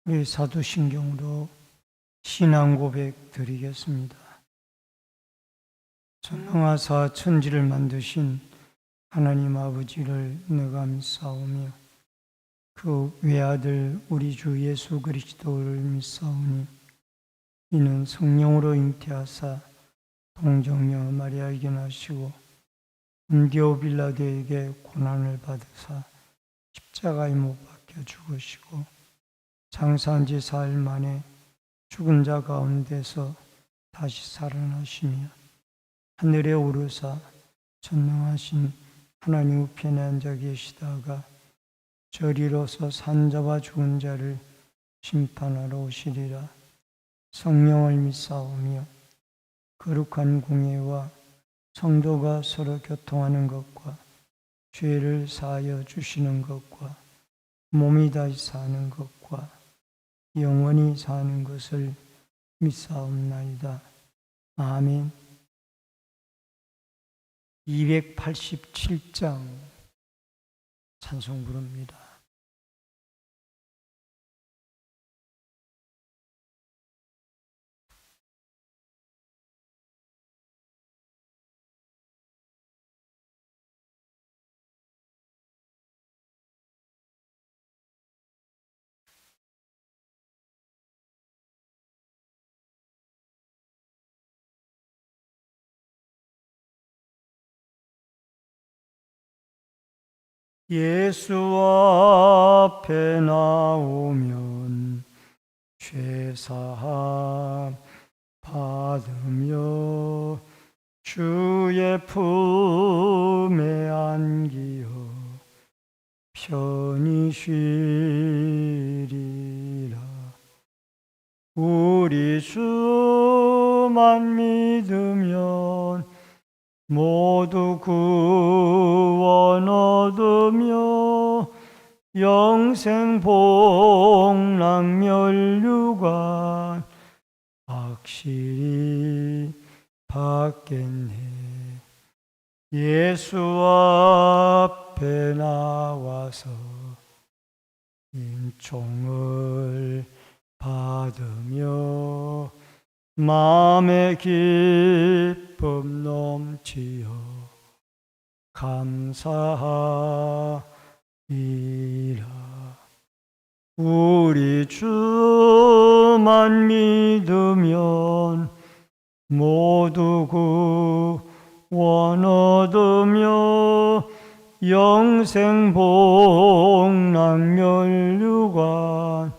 우리 사도신경으로 신앙 고백 드리겠습니다. 전능하사 천지를 만드신 하나님 아버지를 내가 믿사오며 그 외아들 우리 주 예수 그리스도를 믿사오니 이는 성령으로 잉태하사 동정녀 마리아에게 나시고 본디오 빌라도에게 고난을 받으사 십자가에 못 박혀 죽으시고 장사한 지 사흘 만에 죽은 자 가운데서 다시 살아나시며 하늘에 오르사 전능하신 하나님 우편에 앉아 계시다가 저리로서 산자와 죽은 자를 심판하러 오시리라. 성령을 믿사오며 거룩한 공예와 성도가 서로 교통하는 것과 죄를 사하여 주시는 것과 몸이 다시 사는 것과 영원히 사는 것을 믿사옵나이다. 아멘. 287장 찬송 부릅니다. 예수 앞에 나오면 죄사함 받으며 주의 품에 안기어 편히 쉬리라. 우리 주만 믿으면 모두 구원 얻으며 영생 복락 멸류관 확실히 받겠네. 예수 앞에 나와서 인총을 받으며 마음의 기쁨 넘치어 감사하리라. 우리 주만 믿으면 모두 구원 얻으며 영생 복락 멸류관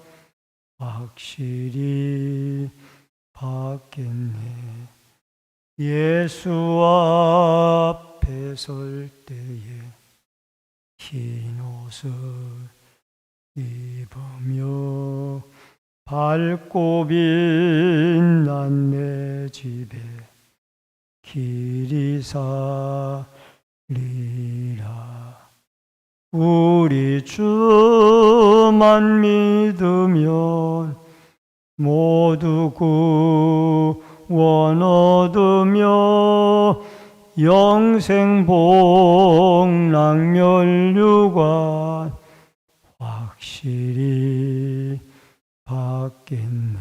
확실히 받겠네. 예수 앞에 설 때에 흰 옷을 입으며 밝고 빛난 내 집에 길이 살리라. 우리 주만 믿으면 모두 구원 얻으며 영생 복락 멸류관 확실히 받겠네.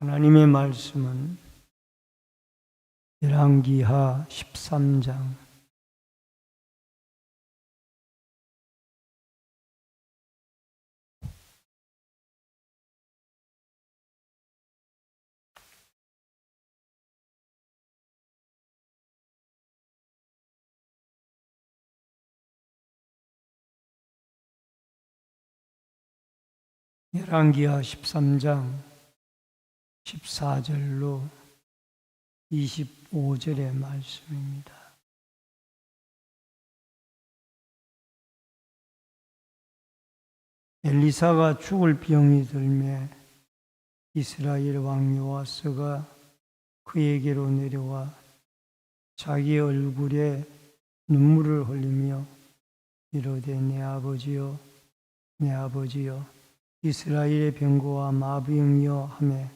하나님의 말씀은 열왕기하 13장 열왕기하 13장 14절로 25절의 말씀입니다. 엘리사가 죽을 병이 들매 이스라엘 왕 요아스가 그에게로 내려와 자기 얼굴에 눈물을 흘리며 이르되 내 아버지여 내 아버지여 이스라엘의 병거와 마병이여 하매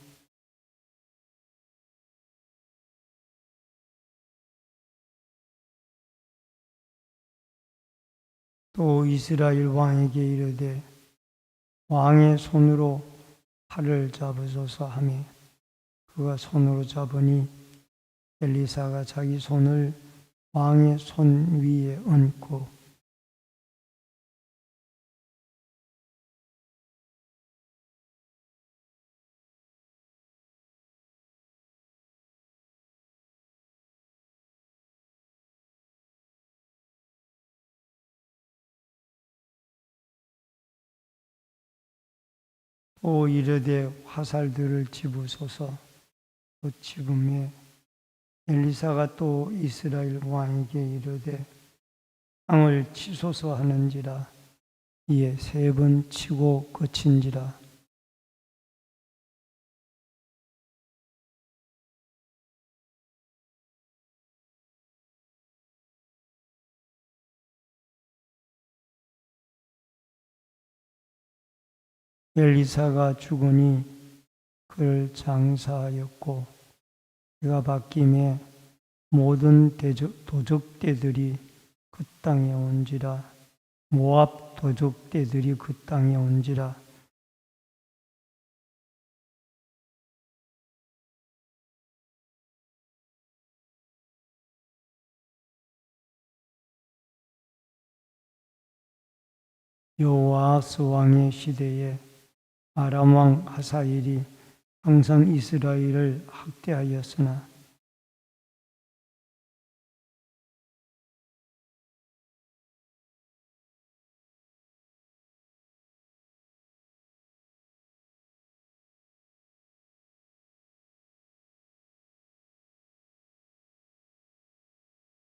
또 이스라엘 왕에게 이르되 왕의 손으로 팔을 잡으소서 하며 그가 손으로 잡으니 엘리사가 자기 손을 왕의 손 위에 얹고 또 이르되 화살들을 집으소서. 그 집음에 엘리사가 또 이스라엘 왕에게 이르되 땅을 치소서 하는지라. 이에 3번 치고 그친지라. 엘리사가 죽으니 그를 장사하였고 그가 바뀜에 모든 도적대들이 그 땅에 온지라. 모압 도적대들이 그 땅에 온지라. 여호아스 왕의 시대에 아람 왕 하사엘이 항상 이스라엘을 학대하였으나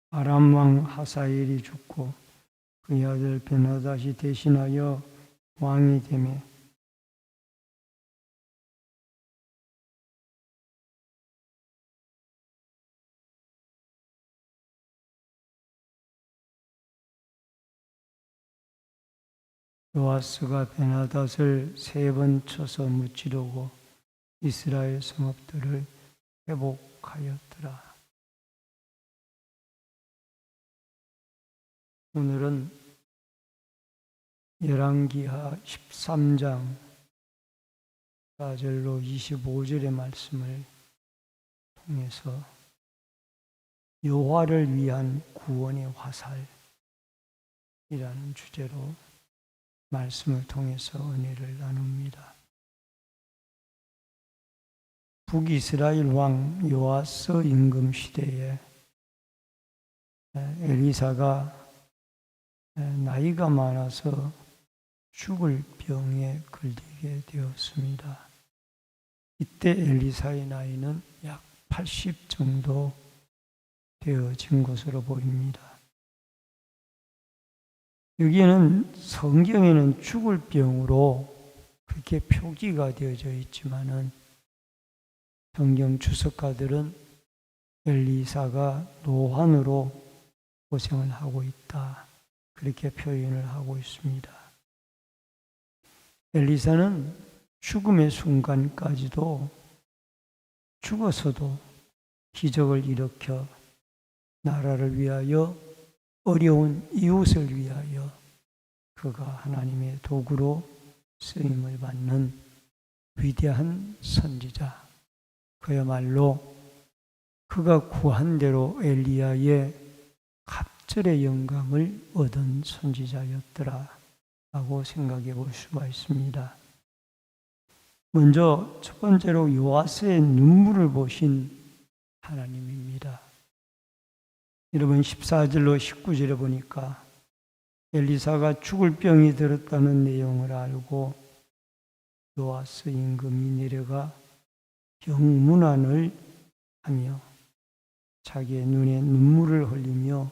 아람 왕 하사엘이 죽고 그의 아들 베나다시 대신하여 왕이 되매 요아스가 베나닷을 3번 쳐서 무찌르고 이스라엘 성읍들을 회복하였더라. 오늘은 열왕기하 13장 4절로 25절의 말씀을 통해서 여호와를 위한 구원의 화살이라는 주제로 말씀을 통해서 은혜를 나눕니다. 북이스라엘 왕 요아스 임금 시대에 엘리사가 나이가 많아서 죽을 병에 걸리게 되었습니다. 이때 엘리사의 나이는 약 80 정도 되어진 것으로 보입니다. 여기에는 성경에는 죽을 병으로 그렇게 표기가 되어져 있지만은 성경 주석가들은 엘리사가 노환으로 고생을 하고 있다, 그렇게 표현을 하고 있습니다. 엘리사는 죽음의 순간까지도 죽어서도 기적을 일으켜 나라를 위하여 어려운 이웃을 위하여 그가 하나님의 도구로 쓰임을 받는 위대한 선지자, 그야말로 그가 구한 대로 엘리야의 갑절의 영감을 얻은 선지자였더라 라고 생각해 볼 수가 있습니다. 먼저 첫 번째로 요아스의 눈물을 보신 하나님입니다. 여러분 14절로 19절에 보니까 엘리사가 죽을 병이 들었다는 내용을 알고 요아스 임금이 내려가 병문안을 하며 자기의 눈에 눈물을 흘리며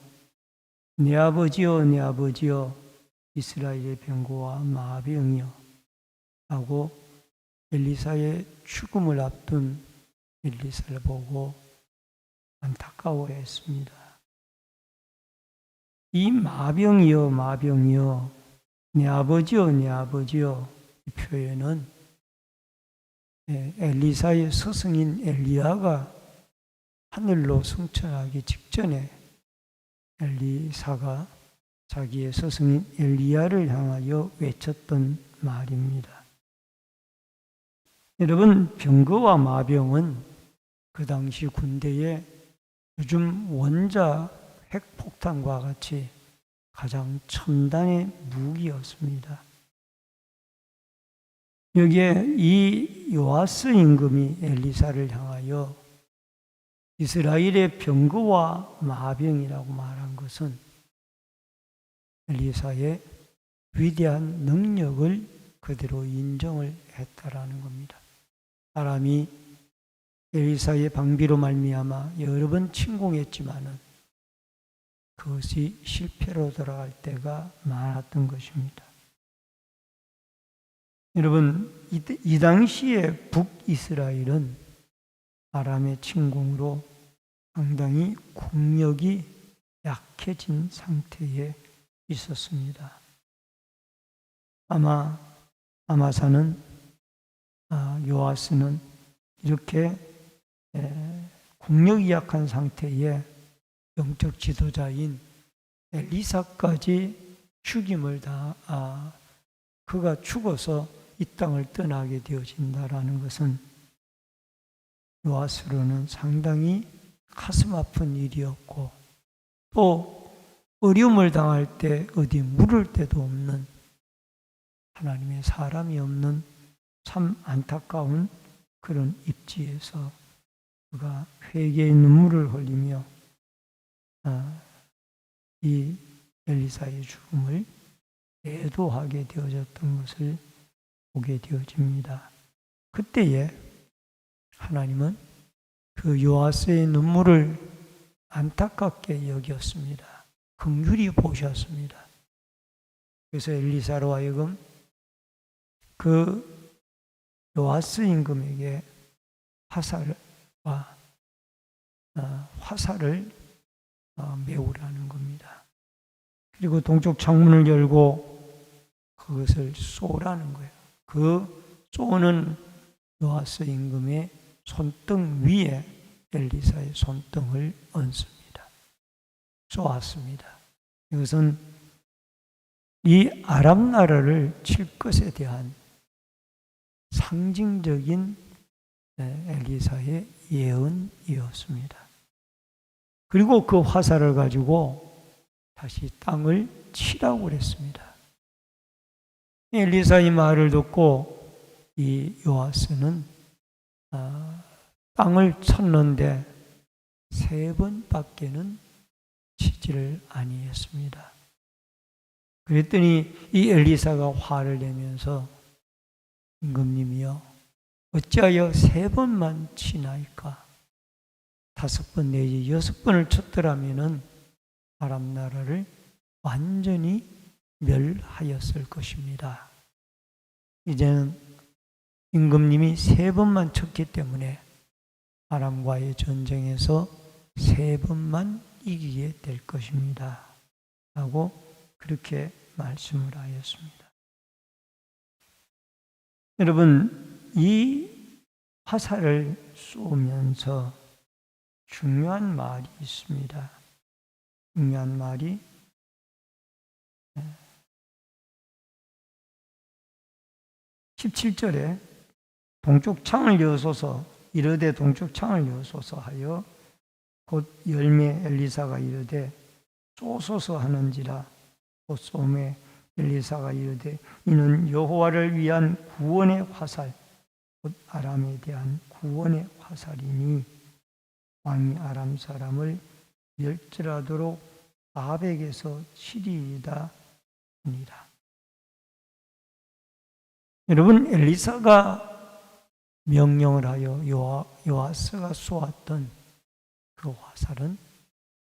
내 아버지여 내 아버지여 이스라엘의 병고와 마병이여 하고 엘리사의 죽음을 앞둔 엘리사를 보고 안타까워했습니다. 이 마병이여 마병이여 내 아버지여 내 아버지여 이 표현은 엘리사의 스승인 엘리야가 하늘로 승천하기 직전에 엘리사가 자기의 스승인 엘리야를 향하여 외쳤던 말입니다. 여러분, 병거와 마병은 그 당시 군대에 요즘 원자 핵폭탄과 같이 가장 첨단의 무기였습니다. 여기에 이 요아스 임금이 엘리사를 향하여 이스라엘의 병거와 마병이라고 말한 것은 엘리사의 위대한 능력을 그대로 인정을 했다라는 겁니다. 사람이 엘리사의 방비로 말미암아 여러 번 침공했지만은 그것이 실패로 돌아갈 때가 많았던 것입니다. 여러분, 이 당시에 북이스라엘은 아람의 침공으로 상당히 국력이 약해진 상태에 있었습니다. 아마사는 요아스는 이렇게 국력이 약한 상태에 영적 지도자인 엘리사까지 죽임을 그가 죽어서 이 땅을 떠나게 되어진다라는 것은 요아스로는 상당히 가슴 아픈 일이었고, 또 어려움을 당할 때 어디 물을 데도 없는, 하나님의 사람이 없는 참 안타까운 그런 입지에서 그가 회개의 눈물을 흘리며 이 엘리사의 죽음을 애도하게 되어졌던 것을 보게 되어집니다. 그때에 하나님은 그 요아스의 눈물을 안타깝게 여겼습니다. 긍휼히 보셨습니다. 그래서 엘리사로 하여금 그 요아스 임금에게 화살을 메우라는 겁니다. 그리고 동쪽 창문을 열고 그것을 쏘라는 거예요. 그 쏘는 요아스 임금의 손등 위에 엘리사의 손등을 얹습니다. 쏘았습니다. 이것은 이 아람 나라를 칠 것에 대한 상징적인 엘리사의 예언이었습니다. 그리고 그 화살을 가지고 다시 땅을 치라고 그랬습니다. 엘리사의 말을 듣고 이 요아스는 땅을 쳤는데 3번밖에는 치지를 아니했습니다. 그랬더니 이 엘리사가 화를 내면서 임금님이여 어찌하여 3번만 치나이까? 5번 내지 6번을 쳤더라면은 아람 나라를 완전히 멸하였을 것입니다. 이제는 임금님이 3번만 쳤기 때문에 아람과의 전쟁에서 3번만 이기게 될 것입니다. 라고 그렇게 말씀을 하였습니다. 여러분, 이 화살을 쏘면서 중요한 말이 있습니다. 중요한 말이 17절에 동쪽 창을 여소서 이르되 동쪽 창을 여소서 하여 곧 열매 엘리사가 이르되 쏘소서 하는지라 곧 쏘매 엘리사가 이르되 이는 여호와를 위한 구원의 화살 곧 아람에 대한 구원의 화살이니 왕이 아람 사람을 멸절하도록 아벡에서 치리이다 하니라. 여러분, 엘리사가 명령을 하여 요아스가 쏘았던 그 화살은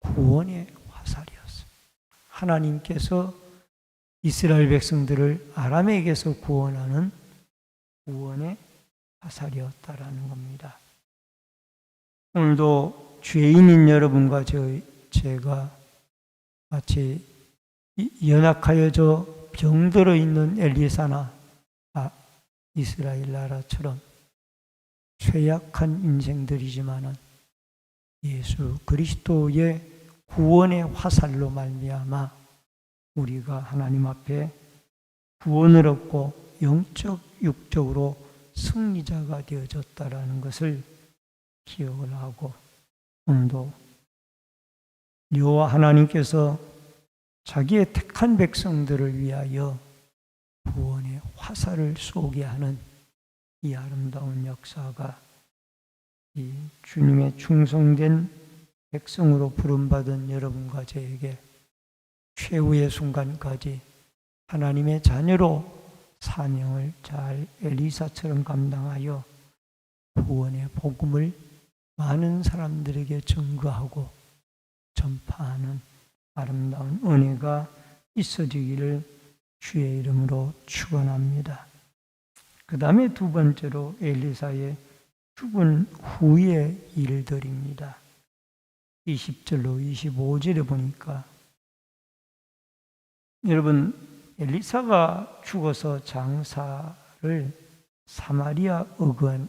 구원의 화살이었어요. 하나님께서 이스라엘 백성들을 아람에게서 구원하는 구원의 화살이었다라는 겁니다. 오늘도 죄인인 여러분과 제가 마치 연약하여져 병들어 있는 엘리사나 이스라엘 나라처럼 쇠약한 인생들이지만은 예수 그리스도의 구원의 화살로 말미암아 우리가 하나님 앞에 구원을 얻고 영적, 육적으로 승리자가 되어졌다라는 것을 기억을 하고, 오늘도 여호와 하나님께서 자기의 택한 백성들을 위하여 구원의 화살을 쏘게 하는 이 아름다운 역사가 이 주님의 충성된 백성으로 부름받은 여러분과 저에게 최후의 순간까지 하나님의 자녀로 사명을 잘 엘리사처럼 감당하여 구원의 복음을 많은 사람들에게 증거하고 전파하는 아름다운 은혜가 있어지기를 주의 이름으로 축원합니다. 그 다음에 두 번째로 엘리사의 죽은 후의 일들입니다. 20절로 25절에 보니까 여러분, 엘리사가 죽어서 장사를 사마리아 어근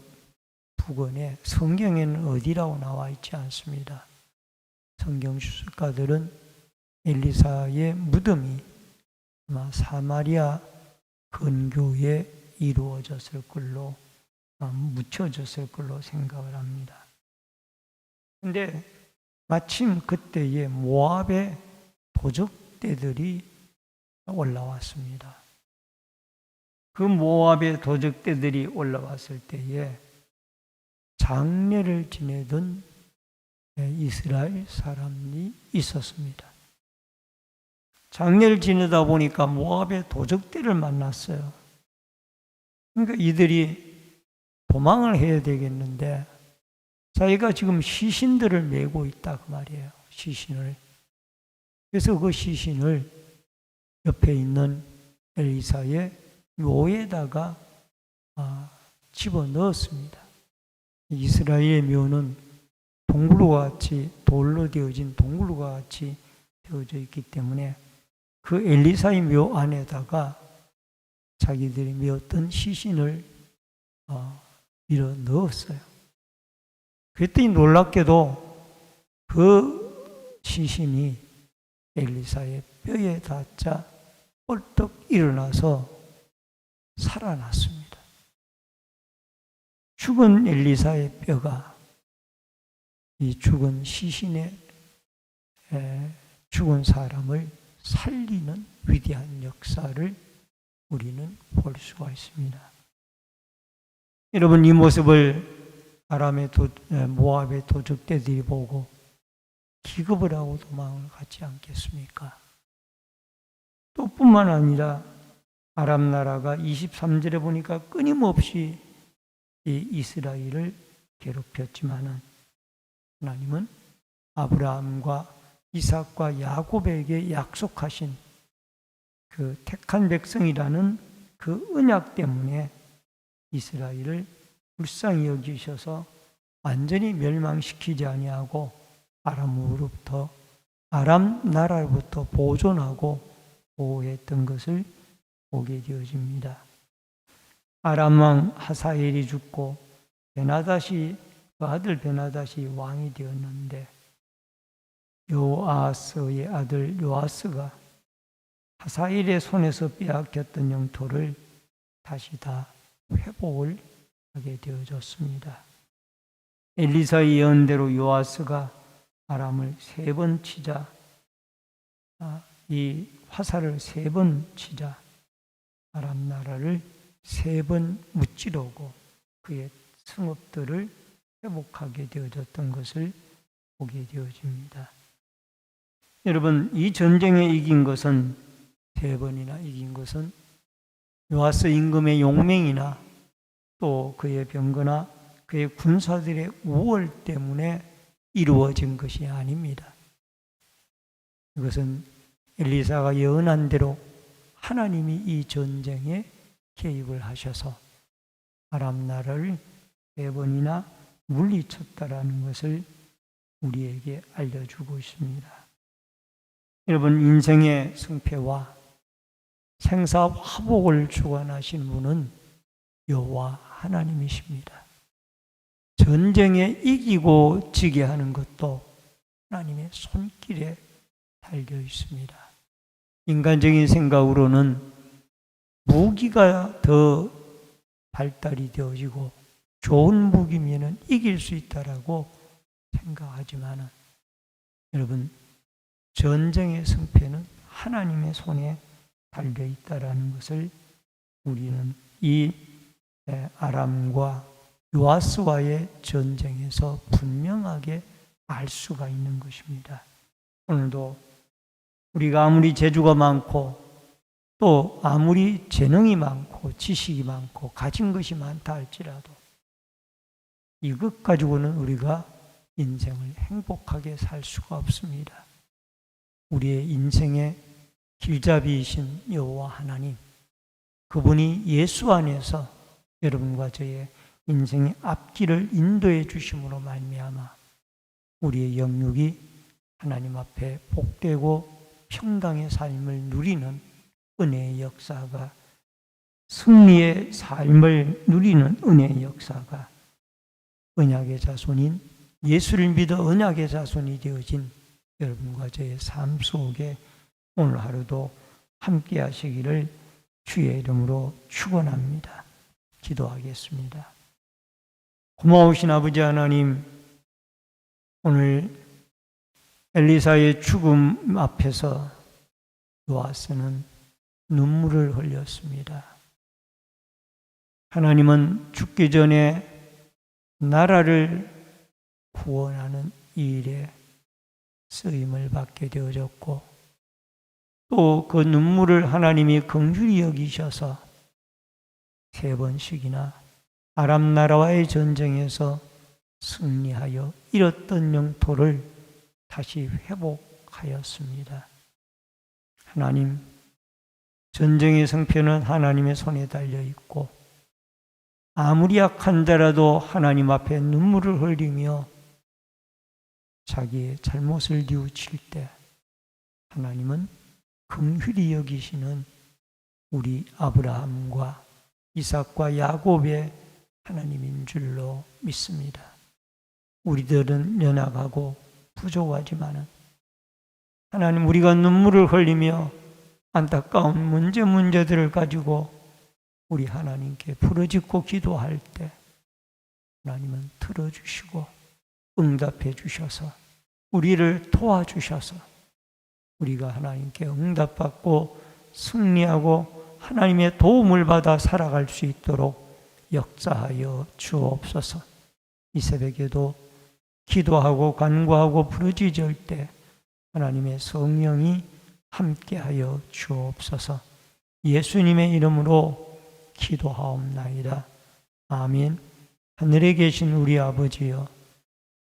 부근에 성경에는 어디라고 나와 있지 않습니다. 성경 주석가들은 엘리사의 무덤이 아마 사마리아 근교에 이루어졌을 걸로, 묻혀졌을 걸로 생각을 합니다. 그런데 마침 그때에 모압의 도적대들이 올라왔습니다. 그 모압의 도적대들이 올라왔을 때에 장례를 지내던 이스라엘 사람이 있었습니다. 장례를 지내다 보니까 모압의 도적대를 만났어요. 그러니까 이들이 도망을 해야 되겠는데 자기가 지금 시신들을 메고 있다 그 말이에요. 시신을. 그래서 그 시신을 옆에 있는 엘리사의 묘에다가 집어넣었습니다. 이스라엘의 묘는 동굴과 같이, 돌로 되어진 동굴과 같이 되어져 있기 때문에 그 엘리사의 묘 안에다가 자기들이 메었던 시신을 밀어 넣었어요. 그랬더니 놀랍게도 그 시신이 엘리사의 뼈에 닿자 벌떡 일어나서 살아났습니다. 죽은 엘리사의 뼈가 이 죽은 시신의 죽은 사람을 살리는 위대한 역사를 우리는 볼 수가 있습니다. 여러분, 이 모습을 모압의 도적대들이 보고 기겁을 하고 도망을 가지 않겠습니까? 또 뿐만 아니라 아람 나라가 23절에 보니까 끊임없이 이 이스라엘을 괴롭혔지만은 하나님은 아브라함과 이삭과 야곱에게 약속하신 그 택한 백성이라는 그 언약 때문에 이스라엘을 불쌍히 여기셔서 완전히 멸망시키지 아니하고 아람 나라로부터 보존하고 보호했던 것을 보게 되어집니다. 아람 왕 하사엘이 죽고 그 아들 베나다시 왕이 되었는데 요아스의 아들 요아스가 하사엘의 손에서 빼앗겼던 영토를 다시 다 회복을 하게 되어졌습니다. 엘리사의 예언대로 요아스가 아람을 3번 치자, 이 화살을 3번 치자 아람 나라를 3번 무찌르고 그의 성읍들을 회복하게 되어졌던 것을 보게 되어집니다. 여러분, 이 전쟁에 이긴 것은 3번이나 이긴 것은 요아스 임금의 용맹이나 또 그의 병거나 그의 군사들의 우월 때문에 이루어진 것이 아닙니다. 이것은 엘리사가 예언한 대로 하나님이 이 전쟁에 개입을 하셔서 아람 나라를 3번이나 물리쳤다라는 것을 우리에게 알려주고 있습니다. 여러분, 인생의 승패와 생사 화복을 주관하신 분은 여호와 하나님이십니다. 전쟁에 이기고 지게 하는 것도 하나님의 손길에 달려 있습니다. 인간적인 생각으로는 무기가 더 발달이 되어지고 좋은 무기면은 이길 수 있다라고 생각하지만은 여러분, 전쟁의 승패는 하나님의 손에 달려 있다라는 것을 우리는 이 아람과 요아스와의 전쟁에서 분명하게 알 수가 있는 것입니다. 오늘도 우리가 아무리 재주가 많고 또 아무리 재능이 많고 지식이 많고 가진 것이 많다 할지라도 이것 가지고는 우리가 인생을 행복하게 살 수가 없습니다. 우리의 인생의 길잡이이신 여호와 하나님, 그분이 예수 안에서 여러분과 저의 인생의 앞길을 인도해 주심으로 말미암아 우리의 영육이 하나님 앞에 복되고 평강의 삶을 누리는 은혜의 역사가, 승리의 삶을 누리는 은혜의 역사가 언약의 자손인 예수를 믿어 언약의 자손이 되어진 여러분과 저의 삶 속에 오늘 하루도 함께 하시기를 주의 이름으로 축원합니다. 기도하겠습니다. 고마우신 아버지 하나님, 오늘 엘리사의 죽음 앞에서 요아스는 눈물을 흘렸습니다. 하나님은 죽기 전에 나라를 구원하는 이 일에 쓰임을 받게 되어졌고 또 그 눈물을 하나님이 긍휼히 여기셔서 3번씩이나 아람 나라와의 전쟁에서 승리하여 잃었던 영토를 다시 회복하였습니다. 하나님, 전쟁의 승패는 하나님의 손에 달려 있고 아무리 약한 자라도 하나님 앞에 눈물을 흘리며 자기의 잘못을 뉘우칠 때 하나님은 긍휼히 여기시는 우리 아브라함과 이삭과 야곱의 하나님인 줄로 믿습니다. 우리들은 연약하고 부족하지만은 하나님, 우리가 눈물을 흘리며 안타까운 문제들을 가지고 우리 하나님께 부르짖고 기도할 때 하나님은 들어주시고 응답해 주셔서 우리를 도와주셔서 우리가 하나님께 응답받고 승리하고 하나님의 도움을 받아 살아갈 수 있도록 역사하여 주옵소서. 이 새벽에도 기도하고 간구하고 부르짖을 때 하나님의 성령이 함께하여 주옵소서. 예수님의 이름으로 기도하옵나이다. 아멘. 하늘에 계신 우리 아버지여,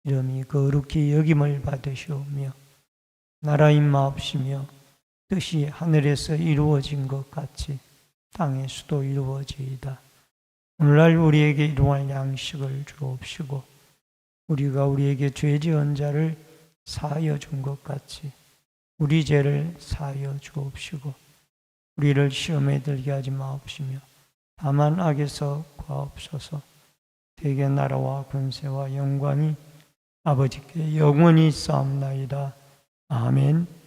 이름이 거룩히 여김을 받으시오며 나라임마옵시며 뜻이 하늘에서 이루어진 것 같이 땅에서도 이루어지이다. 오늘날 우리에게 일용할 양식을 주옵시고 우리가 우리에게 죄 지은 자를 사하여 준 것 같이 우리 죄를 사하여 주옵시고 우리를 시험에 들게 하지 마옵시며 다만 악에서 구하옵소서. 대개 나라와 권세와 영광이 아버지께 영원히 있사옵나이다. 아멘.